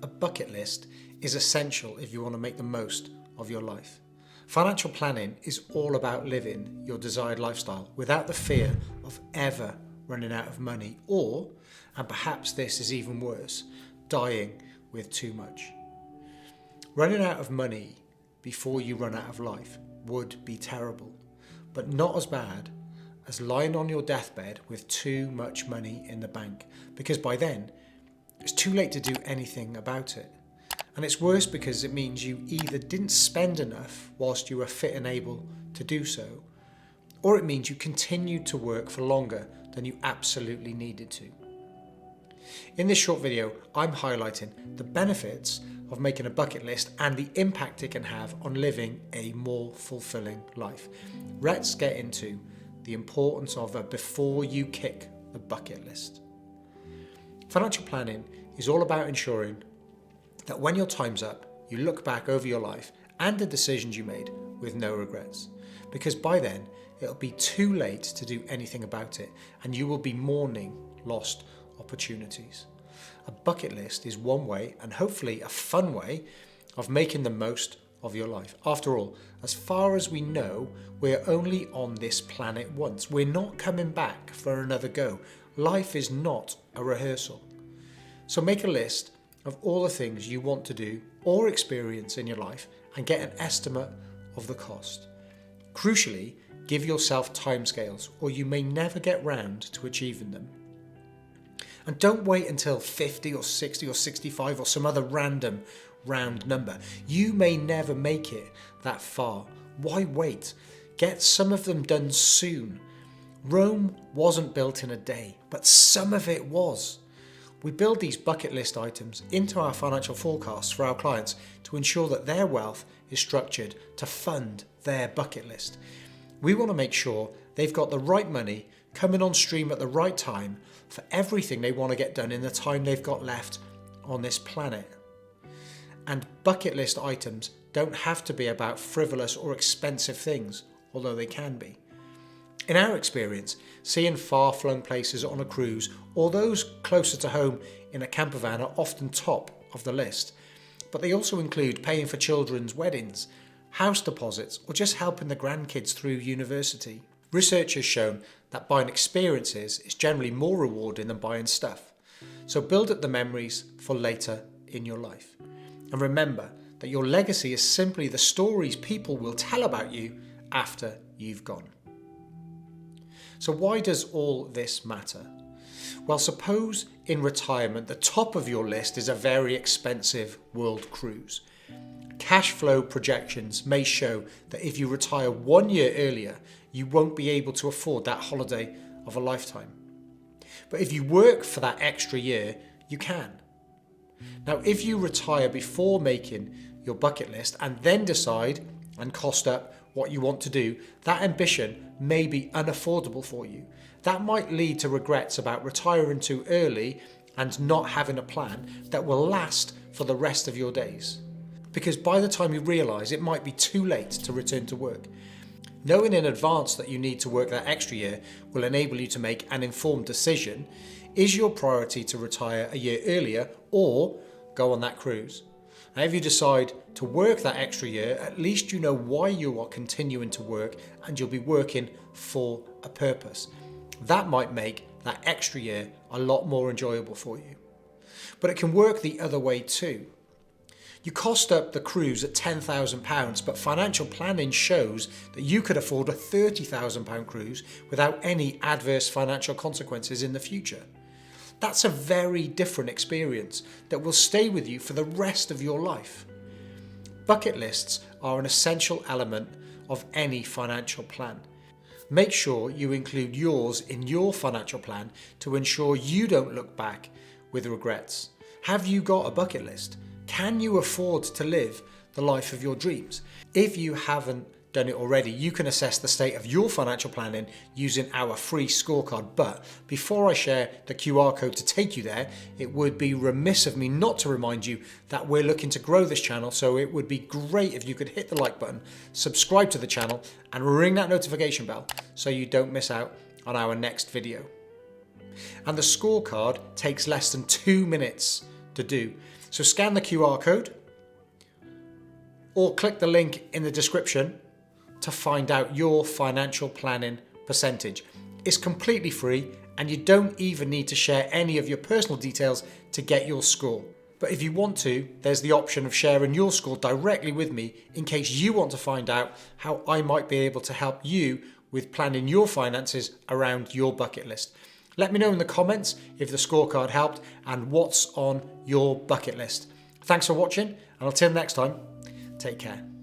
a bucket list is essential if you want to make the most of your life. Financial planning is all about living your desired lifestyle without the fear of ever running out of money or, and perhaps this is even worse, dying with too much. Running out of money before you run out of life would be terrible, but not as bad as lying on your deathbed with too much money in the bank, because by then it's too late to do anything about it. And it's worse because it means you either didn't spend enough whilst you were fit and able to do so, or it means you continued to work for longer than you absolutely needed to. In this short video, I'm highlighting the benefits of making a bucket list and the impact it can have on living a more fulfilling life. Let's get into the importance of a before you kick the bucket list. Financial planning is all about ensuring that when your time's up, you look back over your life and the decisions you made with no regrets. Because by then, it'll be too late to do anything about it and you will be mourning lost opportunities. A bucket list is one way, and hopefully a fun way, of making the most of your life. After all, as far as we know, we're only on this planet once. We're not coming back for another go. Life is not a rehearsal. So make a list of all the things you want to do or experience in your life and get an estimate of the cost. Crucially, give yourself timescales or you may never get round to achieving them. And don't wait until 50 or 60 or 65 or some other random round number. You may never make it that far. Why wait? Get some of them done soon. Rome wasn't built in a day, but some of it was. We build these bucket list items into our financial forecasts for our clients to ensure that their wealth is structured to fund their bucket list. We want to make sure they've got the right money coming on stream at the right time for everything they want to get done in the time they've got left on this planet. And bucket list items don't have to be about frivolous or expensive things, although they can be. In our experience, seeing far-flung places on a cruise or those closer to home in a camper van are often top of the list, but they also include paying for children's weddings, house deposits, or just helping the grandkids through university. Research has shown that buying experiences is generally more rewarding than buying stuff. So build up the memories for later in your life. And remember that your legacy is simply the stories people will tell about you after you've gone. So why does all this matter? Well, suppose in retirement the top of your list is a very expensive world cruise. Cash flow projections may show that if you retire 1 year earlier, you won't be able to afford that holiday of a lifetime. But if you work for that extra year, you can. Now, if you retire before making your bucket list and then decide and cost up what you want to do, that ambition may be unaffordable for you. That might lead to regrets about retiring too early and not having a plan that will last for the rest of your days. Because by the time you realise, it might be too late to return to work. Knowing in advance that you need to work that extra year will enable you to make an informed decision. Is your priority to retire a year earlier or go on that cruise? Now, if you decide to work that extra year, at least you know why you are continuing to work and you'll be working for a purpose. That might make that extra year a lot more enjoyable for you. But it can work the other way too. You cost up the cruise at £10,000, but financial planning shows that you could afford a £30,000 cruise without any adverse financial consequences in the future. That's a very different experience that will stay with you for the rest of your life. Bucket lists are an essential element of any financial plan. Make sure you include yours in your financial plan to ensure you don't look back with regrets. Have you got a bucket list? Can you afford to live the life of your dreams? If you haven't done it already, you can assess the state of your financial planning using our free scorecard. But before I share the QR code to take you there, it would be remiss of me not to remind you that we're looking to grow this channel, so it would be great if you could hit the like button, subscribe to the channel, and ring that notification bell so you don't miss out on our next video. And the scorecard takes less than 2 minutes to do. So scan the QR code or click the link in the description to find out your financial planning percentage. It's completely free and you don't even need to share any of your personal details to get your score. But if you want to, there's the option of sharing your score directly with me in case you want to find out how I might be able to help you with planning your finances around your bucket list. Let me know in the comments if the scorecard helped and what's on your bucket list. Thanks for watching, and until next time, take care.